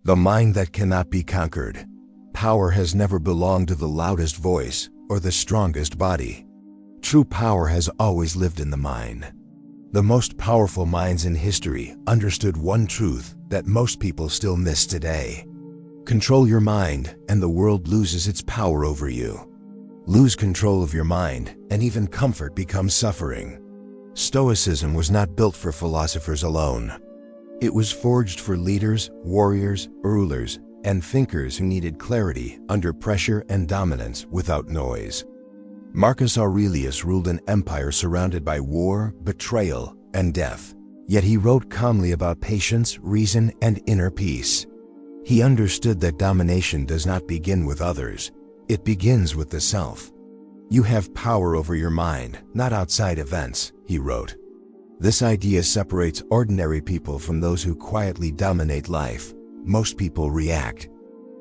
The mind that cannot be conquered. Power has never belonged to the loudest voice or the strongest body. True power has always lived in the mind. The most powerful minds in history understood one truth that most people still miss today. Control your mind, and the world loses its power over you. Lose control of your mind, and even comfort becomes suffering. Stoicism was not built for philosophers alone. It was forged for leaders, warriors, rulers, and thinkers who needed clarity under pressure and dominance without noise. Marcus Aurelius ruled an empire surrounded by war, betrayal, and death. Yet he wrote calmly about patience, reason, and inner peace. He understood that domination does not begin with others. It begins with the self. You have power over your mind, not outside events, he wrote. This idea separates ordinary people from those who quietly dominate life. Most people react.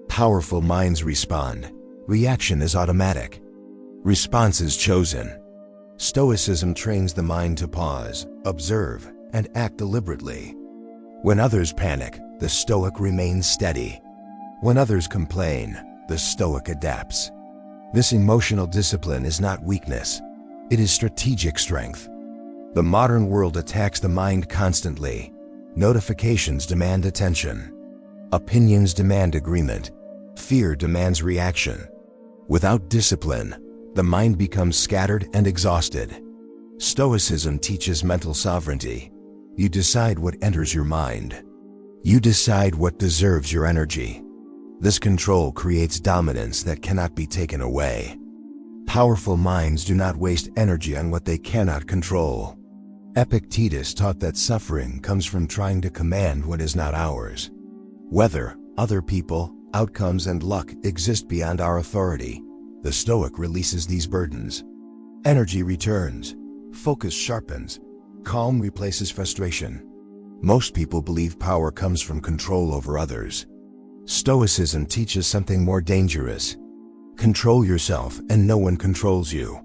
Powerful minds respond. Reaction is automatic. Response is chosen. Stoicism trains the mind to pause, observe, and act deliberately. When others panic, the Stoic remains steady. When others complain, the Stoic adapts. This emotional discipline is not weakness. It is strategic strength. The modern world attacks the mind constantly. Notifications demand attention. Opinions demand agreement. Fear demands reaction. Without discipline, the mind becomes scattered and exhausted. Stoicism teaches mental sovereignty. You decide what enters your mind. You decide what deserves your energy. This control creates dominance that cannot be taken away. Powerful minds do not waste energy on what they cannot control. Epictetus taught that suffering comes from trying to command what is not ours. Weather, other people, outcomes, and luck exist beyond our authority. The Stoic releases these burdens. Energy returns. Focus sharpens. Calm replaces frustration. Most people believe power comes from control over others. Stoicism teaches something more dangerous. Control yourself and no one controls you.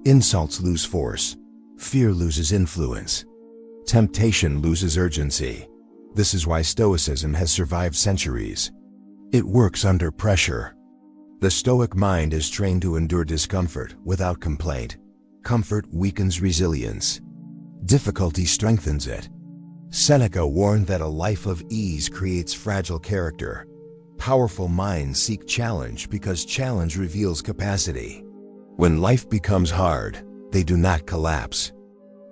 Insults lose force. Fear loses influence. Temptation loses urgency. This is why Stoicism has survived centuries. It works under pressure. The Stoic mind is trained to endure discomfort without complaint. Comfort weakens resilience. Difficulty strengthens it. Seneca warned that a life of ease creates fragile character. Powerful minds seek challenge because challenge reveals capacity. When life becomes hard, they do not collapse.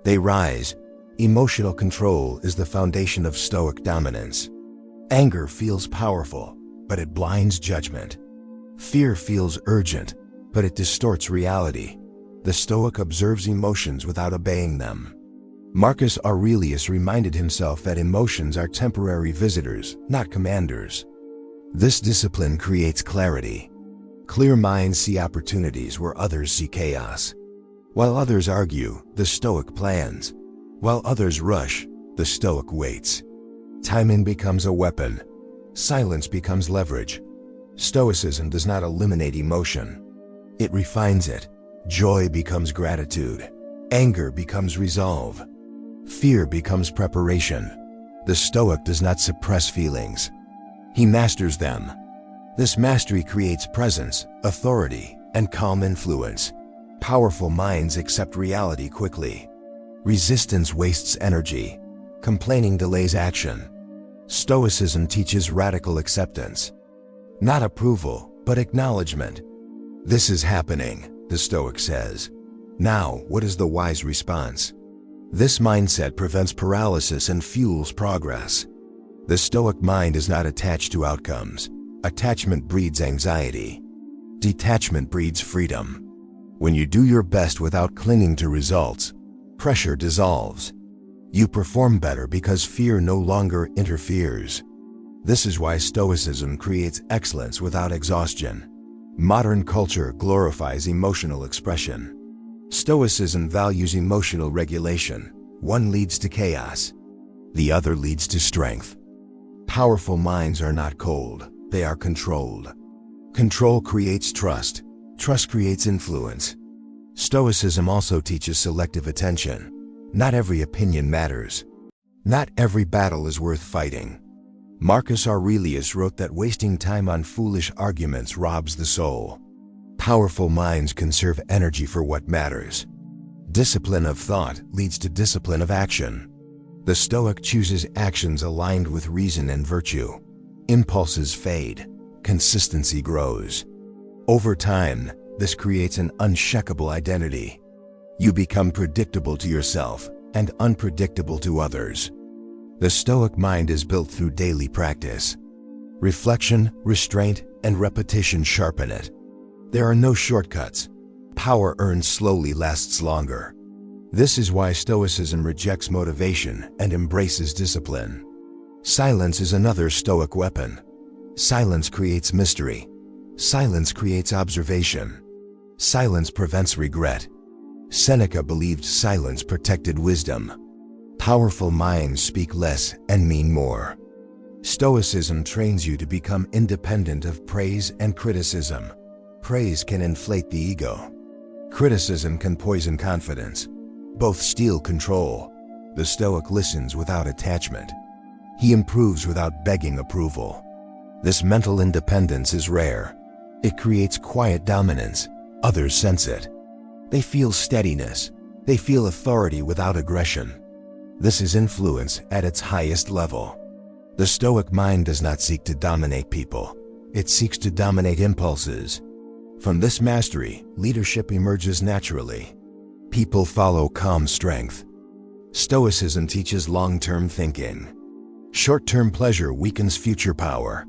They rise. Emotional control is the foundation of Stoic dominance. Anger feels powerful, but it blinds judgment. Fear feels urgent, but it distorts reality. The Stoic observes emotions without obeying them. Marcus Aurelius reminded himself that emotions are temporary visitors, not commanders. This discipline creates clarity. Clear minds see opportunities where others see chaos. While others argue, the Stoic plans. While others rush, the Stoic waits. Timing becomes a weapon. Silence becomes leverage. Stoicism does not eliminate emotion. It refines it. Joy becomes gratitude. Anger becomes resolve. Fear becomes preparation. The Stoic does not suppress feelings. He masters them. This mastery creates presence, authority, and calm influence. Powerful minds accept reality quickly. Resistance wastes energy. Complaining delays action. Stoicism teaches radical acceptance. Not approval, but acknowledgement. This is happening, the Stoic says. Now, what is the wise response? This mindset prevents paralysis and fuels progress. The Stoic mind is not attached to outcomes. Attachment breeds anxiety. Detachment breeds freedom. When you do your best without clinging to results, pressure dissolves. You perform better because fear no longer interferes. This is why Stoicism creates excellence without exhaustion. Modern culture glorifies emotional expression. Stoicism values emotional regulation. One leads to chaos. The other leads to strength. Powerful minds are not cold, they are controlled. Control creates trust. Trust creates influence. Stoicism also teaches selective attention. Not every opinion matters. Not every battle is worth fighting. Marcus Aurelius wrote that wasting time on foolish arguments robs the soul. Powerful minds conserve energy for what matters. Discipline of thought leads to discipline of action. The Stoic chooses actions aligned with reason and virtue. Impulses fade. Consistency grows. Over time, this creates an unshakable identity. You become predictable to yourself and unpredictable to others. The Stoic mind is built through daily practice. Reflection, restraint, and repetition sharpen it. There are no shortcuts. Power earned slowly lasts longer. This is why Stoicism rejects motivation and embraces discipline. Silence is another Stoic weapon. Silence creates mystery. Silence creates observation. Silence prevents regret. Seneca believed silence protected wisdom. Powerful minds speak less and mean more. Stoicism trains you to become independent of praise and criticism. Praise can inflate the ego. Criticism can poison confidence. Both steal control. The Stoic listens without attachment. He improves without begging approval. This mental independence is rare. It creates quiet dominance. Others sense it. They feel steadiness. They feel authority without aggression. This is influence at its highest level. The Stoic mind does not seek to dominate people. It seeks to dominate impulses. From this mastery, leadership emerges naturally. People follow calm strength. Stoicism teaches long-term thinking. Short-term pleasure weakens future power.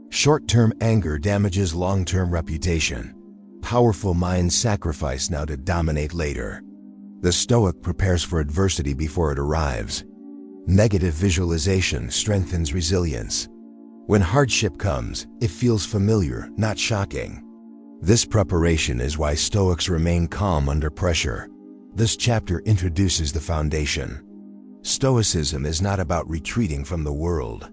Short-term anger damages long-term reputation. Powerful minds sacrifice now to dominate later. The Stoic prepares for adversity before it arrives. Negative visualization strengthens resilience. When hardship comes, it feels familiar, not shocking. This preparation is why Stoics remain calm under pressure. This chapter introduces the foundation. Stoicism is not about retreating from the world.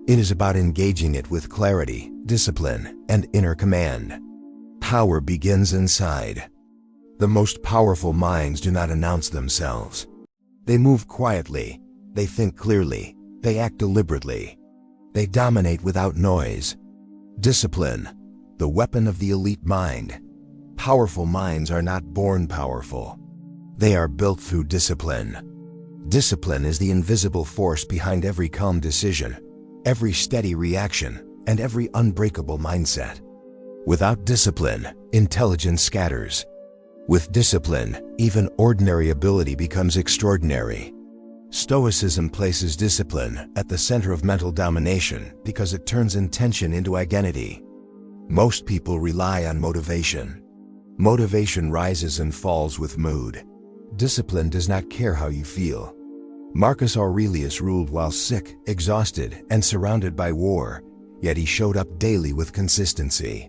It is about engaging it with clarity, discipline, and inner command. Power begins inside. The most powerful minds do not announce themselves. They move quietly. They think clearly. They act deliberately. They dominate without noise. Discipline, the weapon of the elite mind. Powerful minds are not born powerful. They are built through discipline. Discipline is the invisible force behind every calm decision, every steady reaction, and every unbreakable mindset. Without discipline, intelligence scatters. With discipline, even ordinary ability becomes extraordinary. Stoicism places discipline at the center of mental domination because it turns intention into identity. Most people rely on motivation. Motivation rises and falls with mood. Discipline does not care how you feel. Marcus Aurelius ruled while sick, exhausted, and surrounded by war, yet he showed up daily with consistency.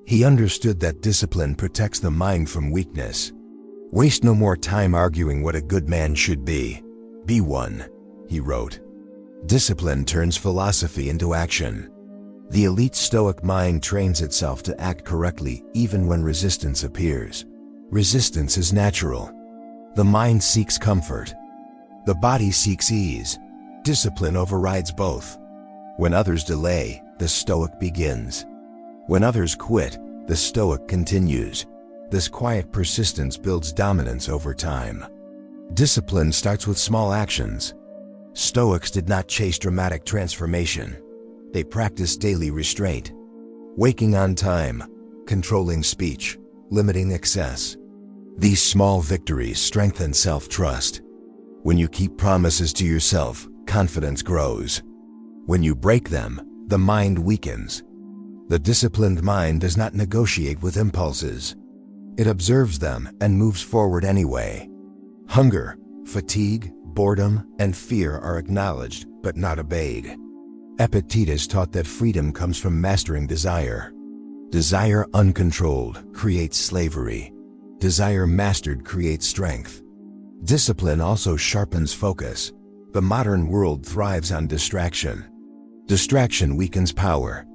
He understood that discipline protects the mind from weakness. Waste no more time arguing what a good man should be. Be one, he wrote. Discipline turns philosophy into action. The elite Stoic mind trains itself to act correctly even when resistance appears. Resistance is natural. The mind seeks comfort. The body seeks ease. Discipline overrides both. When others delay, the Stoic begins. When others quit, the Stoic continues. This quiet persistence builds dominance over time. Discipline starts with small actions. Stoics did not chase dramatic transformation. They practiced daily restraint. Waking on time, controlling speech, limiting excess. These small victories strengthen self-trust. When you keep promises to yourself, confidence grows. When you break them, the mind weakens. The disciplined mind does not negotiate with impulses. It observes them and moves forward anyway. Hunger, fatigue, boredom, and fear are acknowledged but not obeyed. Epictetus taught that freedom comes from mastering desire. Desire uncontrolled creates slavery. Desire mastered creates strength. Discipline also sharpens focus. The modern world thrives on distraction. Distraction weakens power.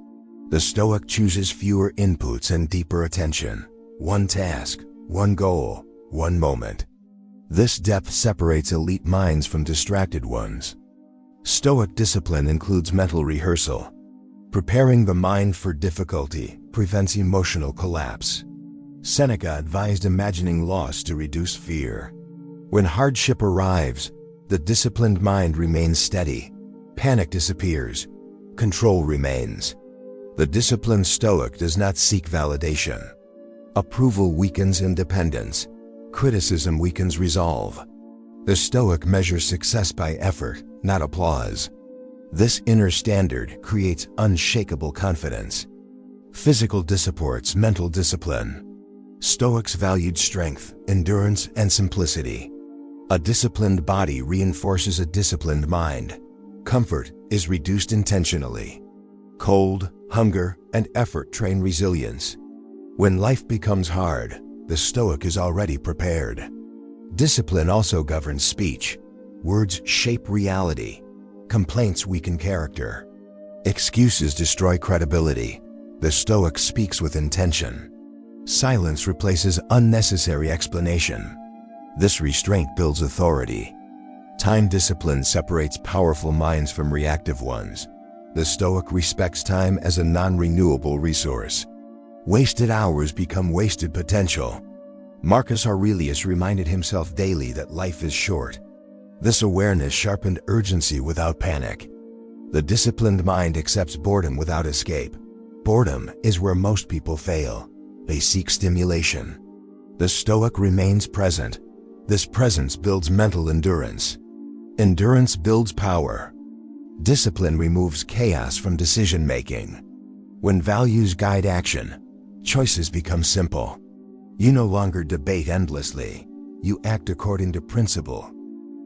The Stoic chooses fewer inputs and deeper attention. One task, one goal, one moment. This depth separates elite minds from distracted ones. Stoic discipline includes mental rehearsal. Preparing the mind for difficulty prevents emotional collapse. Seneca advised imagining loss to reduce fear. When hardship arrives, the disciplined mind remains steady. Panic disappears. Control remains. The disciplined Stoic does not seek validation. Approval weakens independence. Criticism weakens resolve. The Stoic measures success by effort, not applause. This inner standard creates unshakable confidence. Physical supports mental discipline. Stoics valued strength, endurance, and simplicity. A disciplined body reinforces a disciplined mind. Comfort is reduced intentionally. Cold, hunger, and effort train resilience. When life becomes hard, the Stoic is already prepared. Discipline also governs speech. Words shape reality. Complaints weaken character. Excuses destroy credibility. The Stoic speaks with intention. Silence replaces unnecessary explanation. This restraint builds authority. Time discipline separates powerful minds from reactive ones. The Stoic respects time as a non-renewable resource. Wasted hours become wasted potential. Marcus Aurelius reminded himself daily that life is short. This awareness sharpened urgency without panic. The disciplined mind accepts boredom without escape. Boredom is where most people fail. They seek stimulation. The Stoic remains present. This presence builds mental endurance. Endurance builds power. Discipline removes chaos from decision-making. When values guide action, choices become simple. You no longer debate endlessly. You act according to principle.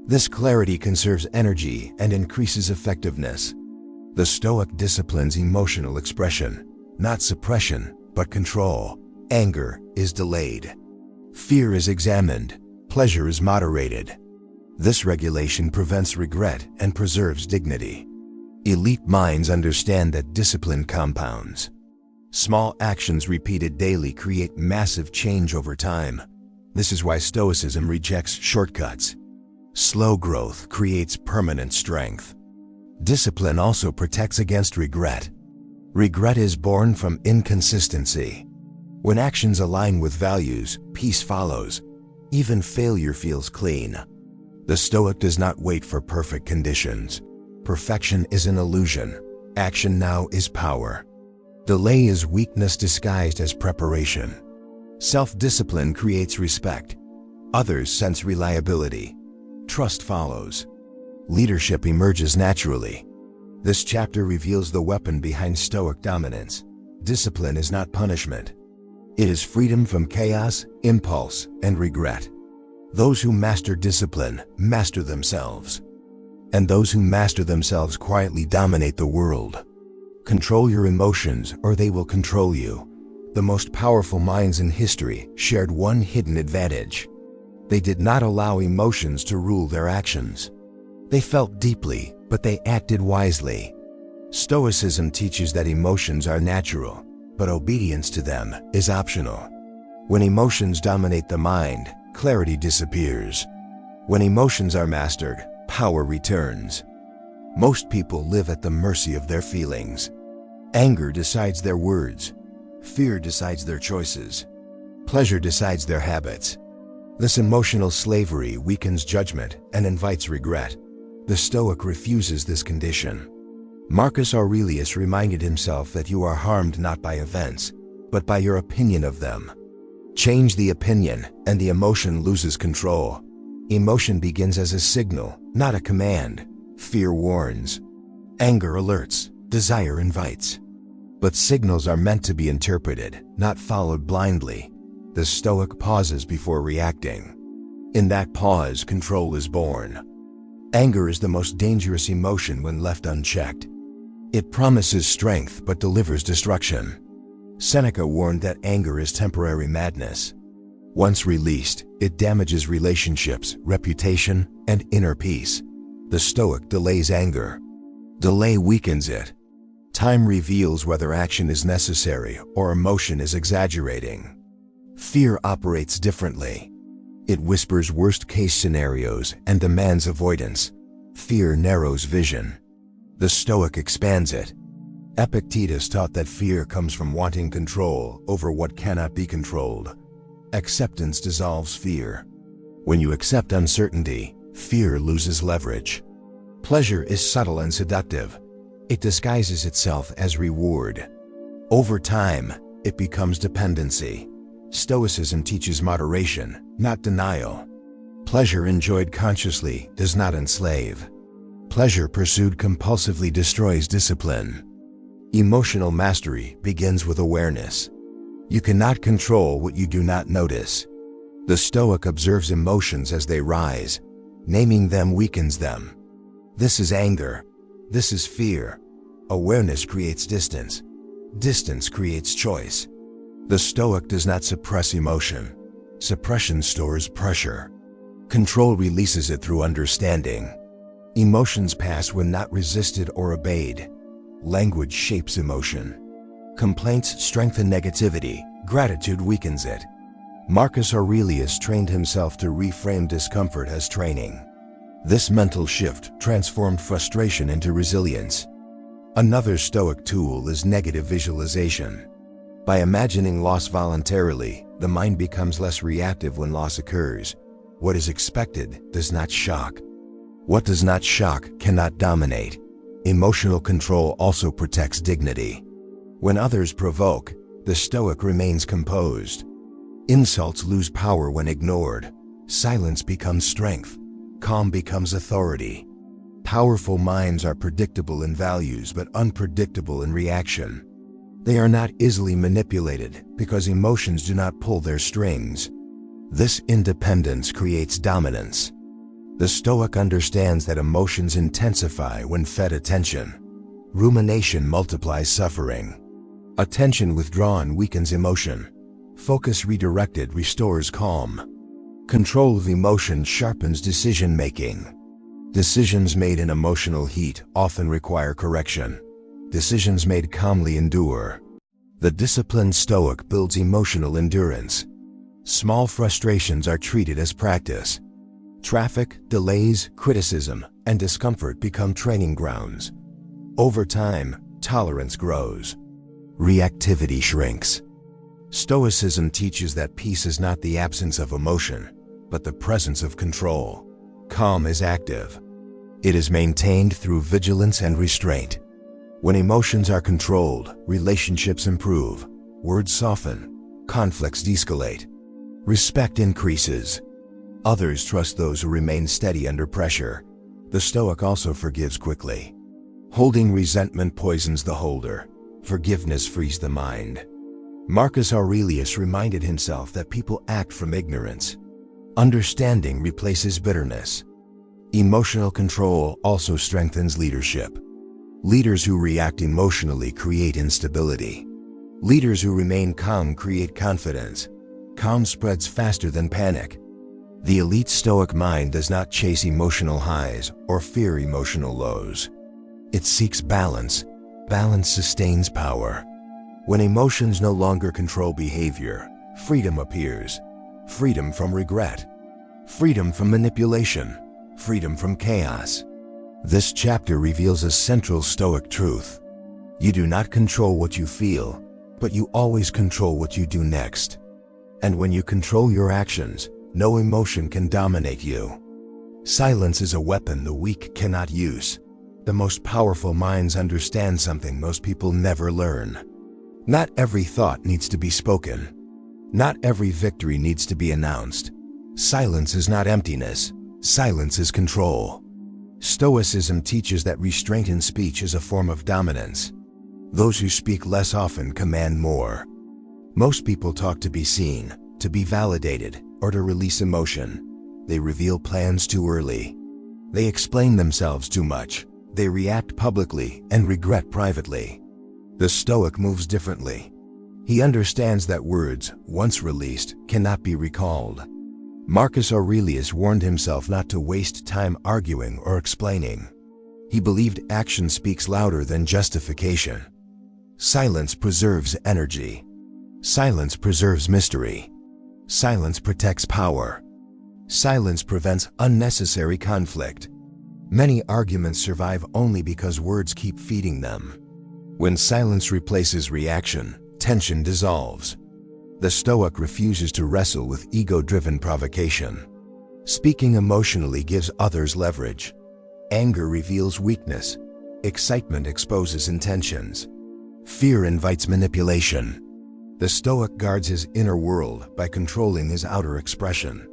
This clarity conserves energy and increases effectiveness. The Stoic disciplines emotional expression, not suppression, but control. Anger is delayed. Fear is examined. Pleasure is moderated. This regulation prevents regret and preserves dignity. Elite minds understand that discipline compounds. Small actions repeated daily create massive change over time. This is why Stoicism rejects shortcuts. Slow growth creates permanent strength. Discipline also protects against regret. Regret is born from inconsistency. When actions align with values, peace follows. Even failure feels clean. The Stoic does not wait for perfect conditions. Perfection is an illusion. Action now is power. Delay is weakness disguised as preparation. Self-discipline creates respect. Others sense reliability. Trust follows. Leadership emerges naturally. This chapter reveals the weapon behind Stoic dominance. Discipline is not punishment. It is freedom from chaos, impulse, and regret. Those who master discipline master themselves. And those who master themselves quietly dominate the world. Control your emotions or they will control you. The most powerful minds in history shared one hidden advantage. They did not allow emotions to rule their actions. They felt deeply, but they acted wisely. Stoicism teaches that emotions are natural, but obedience to them is optional. When emotions dominate the mind, clarity disappears. When emotions are mastered, power returns. Most people live at the mercy of their feelings. Anger decides their words. Fear decides their choices. Pleasure decides their habits. This emotional slavery weakens judgment and invites regret. The Stoic refuses this condition. Marcus Aurelius reminded himself that you are harmed not by events, but by your opinion of them. Change the opinion, and the emotion loses control. Emotion begins as a signal, not a command. Fear warns. Anger alerts. Desire invites. But signals are meant to be interpreted, not followed blindly. The Stoic pauses before reacting. In that pause, control is born. Anger is the most dangerous emotion when left unchecked. It promises strength but delivers destruction. Seneca warned that anger is temporary madness. Once released, it damages relationships, reputation, and inner peace. The Stoic delays anger. Delay weakens it. Time reveals whether action is necessary or emotion is exaggerating. Fear operates differently. It whispers worst-case scenarios and demands avoidance. Fear narrows vision. The Stoic expands it. Epictetus taught that fear comes from wanting control over what cannot be controlled. Acceptance dissolves fear. When you accept uncertainty, fear loses leverage. Pleasure is subtle and seductive. It disguises itself as reward. Over time, it becomes dependency. Stoicism teaches moderation, not denial. Pleasure enjoyed consciously does not enslave. Pleasure pursued compulsively destroys discipline. Emotional mastery begins with awareness. You cannot control what you do not notice. The Stoic observes emotions as they rise. Naming them weakens them. This is anger. This is fear. Awareness creates distance. Distance creates choice. The Stoic does not suppress emotion. Suppression stores pressure. Control releases it through understanding. Emotions pass when not resisted or obeyed. Language shapes emotion. Complaints strengthen negativity. Gratitude weakens it. Marcus Aurelius trained himself to reframe discomfort as training. This mental shift transformed frustration into resilience. Another Stoic tool is negative visualization. By imagining loss voluntarily, the mind becomes less reactive when loss occurs. What is expected does not shock. What does not shock cannot dominate. Emotional control also protects dignity. When others provoke, the Stoic remains composed. Insults lose power when ignored. Silence becomes strength. Calm becomes authority. Powerful minds are predictable in values but unpredictable in reaction. They are not easily manipulated because emotions do not pull their strings. This independence creates dominance. The Stoic understands that emotions intensify when fed attention. Rumination multiplies suffering. Attention withdrawn weakens emotion. Focus redirected restores calm. Control of emotion sharpens decision-making. Decisions made in emotional heat often require correction. Decisions made calmly endure. The disciplined Stoic builds emotional endurance. Small frustrations are treated as practice. Traffic, delays, criticism, and discomfort become training grounds. Over time, tolerance grows. Reactivity shrinks. Stoicism teaches that peace is not the absence of emotion, but the presence of control. Calm is active. It is maintained through vigilance and restraint. When emotions are controlled, relationships improve, words soften, conflicts de-escalate. Respect increases. Others trust those who remain steady under pressure. The Stoic also forgives quickly. Holding resentment poisons the holder. Forgiveness frees the mind. Marcus Aurelius reminded himself that people act from ignorance. Understanding replaces bitterness. Emotional control also strengthens leadership. Leaders who react emotionally create instability. Leaders who remain calm create confidence. Calm spreads faster than panic. The elite Stoic mind does not chase emotional highs or fear emotional lows. It seeks balance. Balance sustains power. When emotions no longer control behavior, freedom appears. Freedom from regret. Freedom from manipulation. Freedom from chaos. This chapter reveals a central Stoic truth. You do not control what you feel, but you always control what you do next. And when you control your actions, no emotion can dominate you. Silence is a weapon the weak cannot use. The most powerful minds understand something most people never learn. Not every thought needs to be spoken. Not every victory needs to be announced. Silence is not emptiness. Silence is control. Stoicism teaches that restraint in speech is a form of dominance. Those who speak less often command more. Most people talk to be seen, to be validated, or to release emotion. They reveal plans too early. They explain themselves too much. They react publicly and regret privately. The Stoic moves differently. He understands that words, once released, cannot be recalled. Marcus Aurelius warned himself not to waste time arguing or explaining. He believed action speaks louder than justification. Silence preserves energy. Silence preserves mystery. Silence protects power. Silence prevents unnecessary conflict. Many arguments survive only because words keep feeding them. When silence replaces reaction, tension dissolves. The Stoic refuses to wrestle with ego-driven provocation. Speaking emotionally gives others leverage. Anger reveals weakness. Excitement exposes intentions. Fear invites manipulation. The Stoic guards his inner world by controlling his outer expression.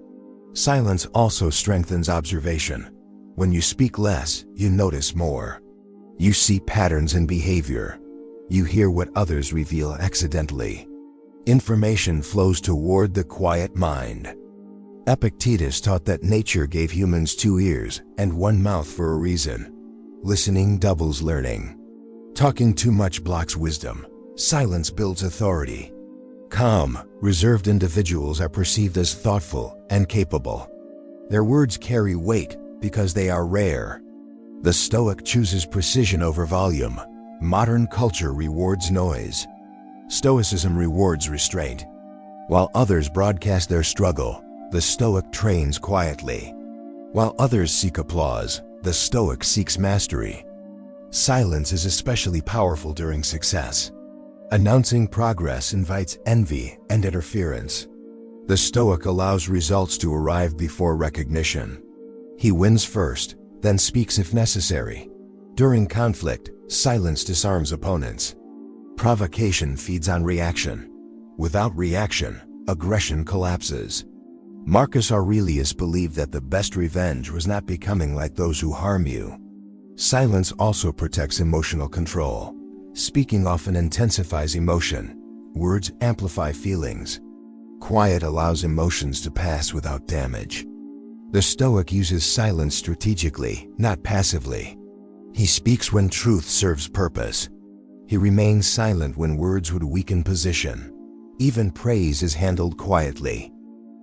Silence also strengthens observation. When you speak less, you notice more. You see patterns in behavior. You hear what others reveal accidentally. Information flows toward the quiet mind. Epictetus taught that nature gave humans 2 ears and 1 mouth for a reason. Listening doubles learning. Talking too much blocks wisdom. Silence builds authority. Calm, reserved individuals are perceived as thoughtful and capable. Their words carry weight because they are rare. The Stoic chooses precision over volume. Modern culture rewards noise. Stoicism rewards restraint. While others broadcast their struggle, the Stoic trains quietly. While others seek applause, the Stoic seeks mastery. Silence is especially powerful during success. Announcing progress invites envy and interference. The Stoic allows results to arrive before recognition. He wins first, then speaks if necessary. During conflict, silence disarms opponents. Provocation feeds on reaction. Without reaction, aggression collapses. Marcus Aurelius believed that the best revenge was not becoming like those who harm you. Silence also protects emotional control. Speaking often intensifies emotion. Words amplify feelings. Quiet allows emotions to pass without damage. The Stoic uses silence strategically, not passively. He speaks when truth serves purpose. He remains silent when words would weaken position. Even praise is handled quietly.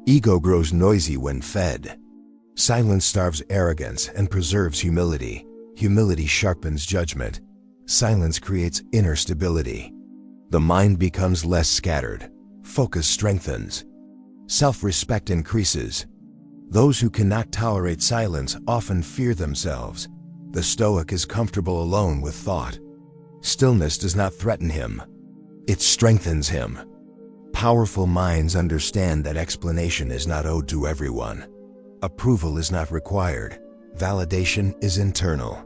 Ego grows noisy when fed. Silence starves arrogance and preserves humility. Humility sharpens judgment. Silence creates inner stability. The mind becomes less scattered. Focus strengthens. Self-respect increases. Those who cannot tolerate silence often fear themselves. The Stoic is comfortable alone with thought. Stillness does not threaten him. It strengthens him. Powerful minds understand that explanation is not owed to everyone. Approval is not required. Validation is internal.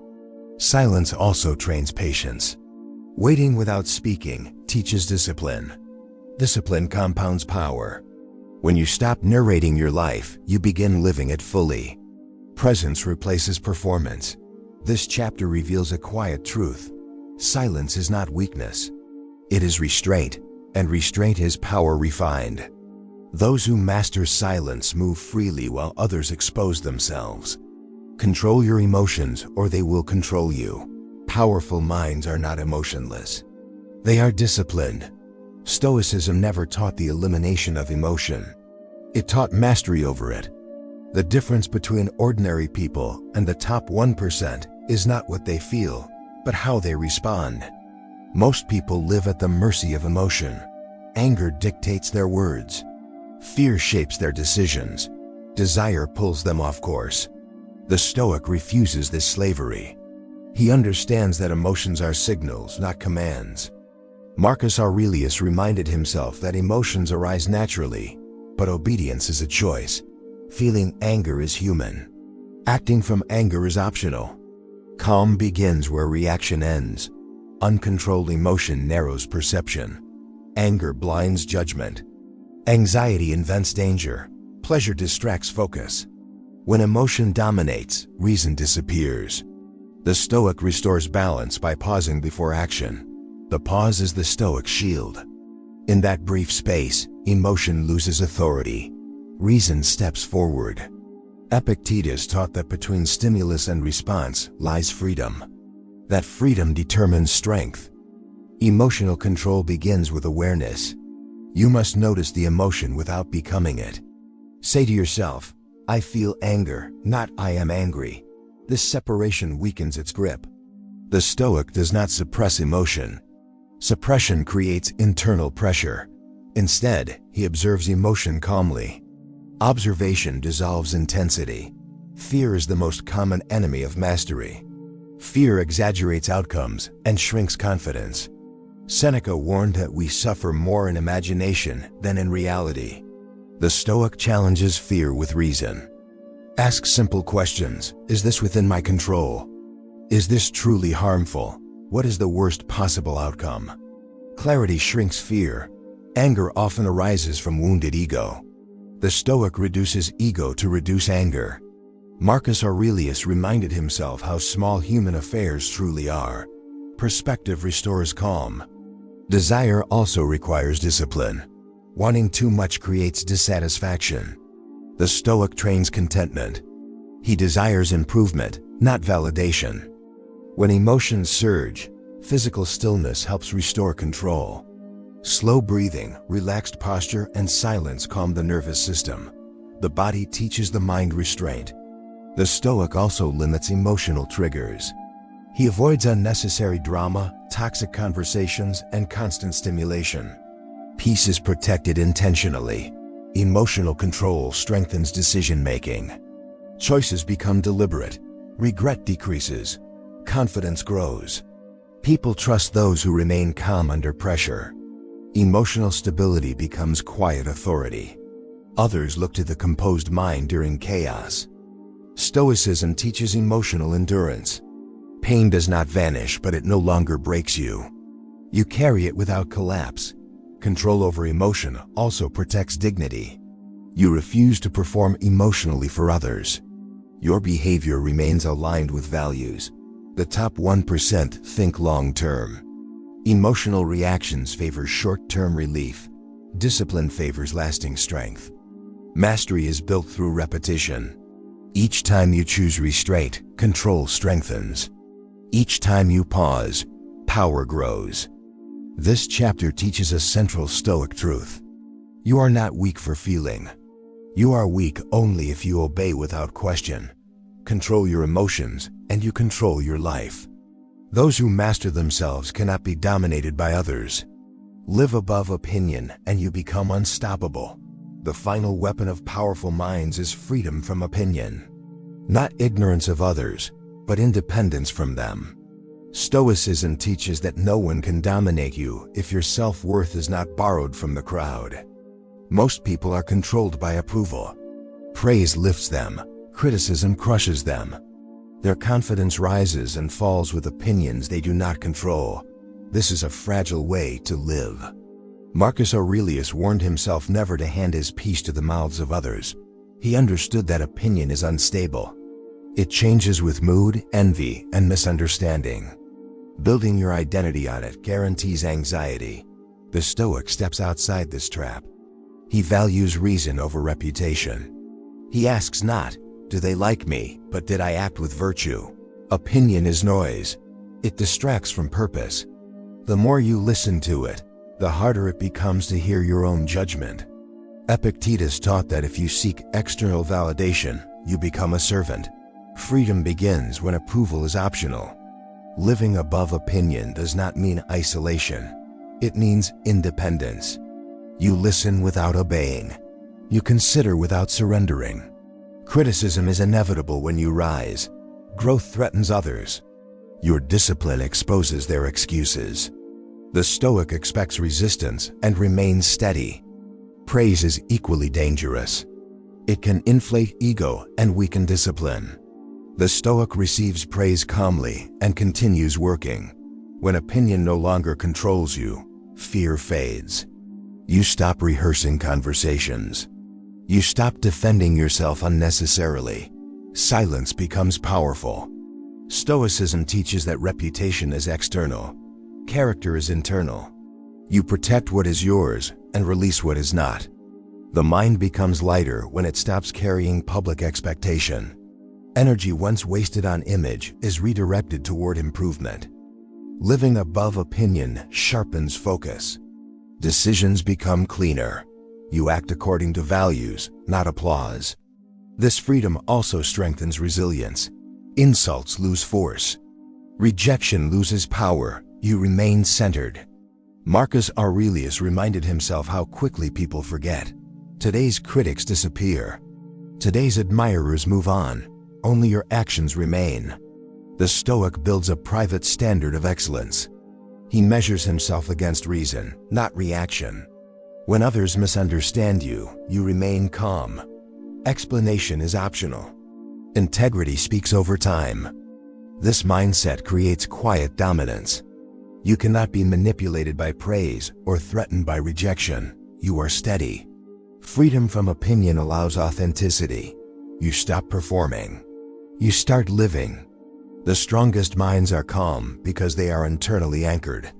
Silence also trains patience. Waiting without speaking teaches discipline. Discipline compounds power. When you stop narrating your life, you begin living it fully. Presence replaces performance. This chapter reveals a quiet truth. Silence is not weakness. It is restraint, and restraint is power refined. Those who master silence move freely while others expose themselves. Control your emotions or they will control you. Powerful minds are not emotionless. They are disciplined. Stoicism never taught the elimination of emotion. It taught mastery over it. The difference between ordinary people and the top 1% is not what they feel, but how they respond. Most people live at the mercy of emotion. Anger dictates their words. Fear shapes their decisions. Desire pulls them off course. The Stoic refuses this slavery. He understands that emotions are signals, not commands. Marcus Aurelius reminded himself that emotions arise naturally, but obedience is a choice. Feeling anger is human. Acting from anger is optional. Calm begins where reaction ends. Uncontrolled emotion narrows perception. Anger blinds judgment. Anxiety invents danger. Pleasure distracts focus. When emotion dominates, reason disappears. The Stoic restores balance by pausing before action. The pause is the Stoic shield. In that brief space, emotion loses authority. Reason steps forward. Epictetus taught that between stimulus and response lies freedom. That freedom determines strength. Emotional control begins with awareness. You must notice the emotion without becoming it. Say to yourself, I feel anger, not I am angry. This separation weakens its grip. The Stoic does not suppress emotion. Suppression creates internal pressure. Instead, he observes emotion calmly. Observation dissolves intensity. Fear is the most common enemy of mastery. Fear exaggerates outcomes and shrinks confidence. Seneca warned that we suffer more in imagination than in reality. The Stoic challenges fear with reason. Ask simple questions. Is this within my control? Is this truly harmful? What is the worst possible outcome? Clarity shrinks fear. Anger often arises from wounded ego. The Stoic reduces ego to reduce anger. Marcus Aurelius reminded himself how small human affairs truly are. Perspective restores calm. Desire also requires discipline. Wanting too much creates dissatisfaction. The Stoic trains contentment. He desires improvement, not validation. When emotions surge, physical stillness helps restore control. Slow breathing, relaxed posture, and silence calm the nervous system. The body teaches the mind restraint. The Stoic also limits emotional triggers. He avoids unnecessary drama, toxic conversations, and constant stimulation. Peace is protected intentionally. Emotional control strengthens decision-making. Choices become deliberate. Regret decreases. Confidence grows. People trust those who remain calm under pressure. Emotional stability becomes quiet authority. Others look to the composed mind during chaos. Stoicism teaches emotional endurance. Pain does not vanish, but it no longer breaks you. You carry it without collapse. Control over emotion also protects dignity. You refuse to perform emotionally for others. Your behavior remains aligned with values. The top 1% think long-term. Emotional reactions favor short-term relief. Discipline favors lasting strength. Mastery is built through repetition. Each time you choose restraint, control strengthens. Each time you pause, power grows. This chapter teaches a central Stoic truth. You are not weak for feeling. You are weak only if you obey without question. Control your emotions, and you control your life. Those who master themselves cannot be dominated by others. Live above opinion, and you become unstoppable. The final weapon of powerful minds is freedom from opinion. Not ignorance of others, but independence from them. Stoicism teaches that no one can dominate you if your self-worth is not borrowed from the crowd. Most people are controlled by approval. Praise lifts them, criticism crushes them. Their confidence rises and falls with opinions they do not control. This is a fragile way to live. Marcus Aurelius warned himself never to hand his peace to the mouths of others. He understood that opinion is unstable. It changes with mood, envy, and misunderstanding. Building your identity on it guarantees anxiety. The Stoic steps outside this trap. He values reason over reputation. He asks not, "Do they like me?" but "Did I act with virtue?" Opinion is noise. It distracts from purpose. The more you listen to it, the harder it becomes to hear your own judgment. Epictetus taught that if you seek external validation, you become a servant. Freedom begins when approval is optional. Living above opinion does not mean isolation. It means independence. You listen without obeying. You consider without surrendering. Criticism is inevitable when you rise. Growth threatens others. Your discipline exposes their excuses. The Stoic expects resistance and remains steady. Praise is equally dangerous. It can inflate ego and weaken discipline. The Stoic receives praise calmly and continues working. When opinion no longer controls you, fear fades. You stop rehearsing conversations. You stop defending yourself unnecessarily. Silence becomes powerful. Stoicism teaches that reputation is external. Character is internal. You protect what is yours and release what is not. The mind becomes lighter when it stops carrying public expectation. Energy once wasted on image is redirected toward improvement. Living above opinion sharpens focus. Decisions become cleaner. You act according to values, not applause. This freedom also strengthens resilience. Insults lose force. Rejection loses power. You remain centered. Marcus Aurelius reminded himself how quickly people forget. Today's critics disappear. Today's admirers move on. only your actions remain. The Stoic builds a private standard of excellence. He measures himself against reason, not reaction. When others misunderstand you, you remain calm. Explanation is optional. Integrity speaks over time. This mindset creates quiet dominance. You cannot be manipulated by praise or threatened by rejection. You are steady. Freedom from opinion allows authenticity. You stop performing. You start living. The strongest minds are calm because they are internally anchored.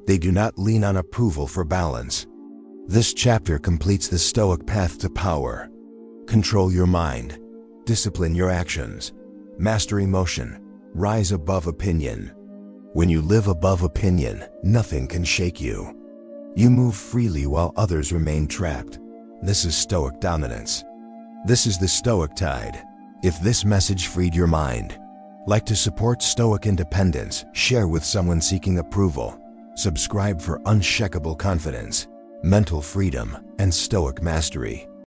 They do not lean on approval for balance. This chapter completes the Stoic path to power. Control your mind. Discipline your actions. Master emotion. Rise above opinion. When you live above opinion, nothing can shake you. You move freely while others remain trapped. This is Stoic dominance. This is the Stoic Tide. If this message freed your mind, like to support Stoic independence, share with someone seeking approval, subscribe for unshakable confidence, mental freedom, and Stoic mastery.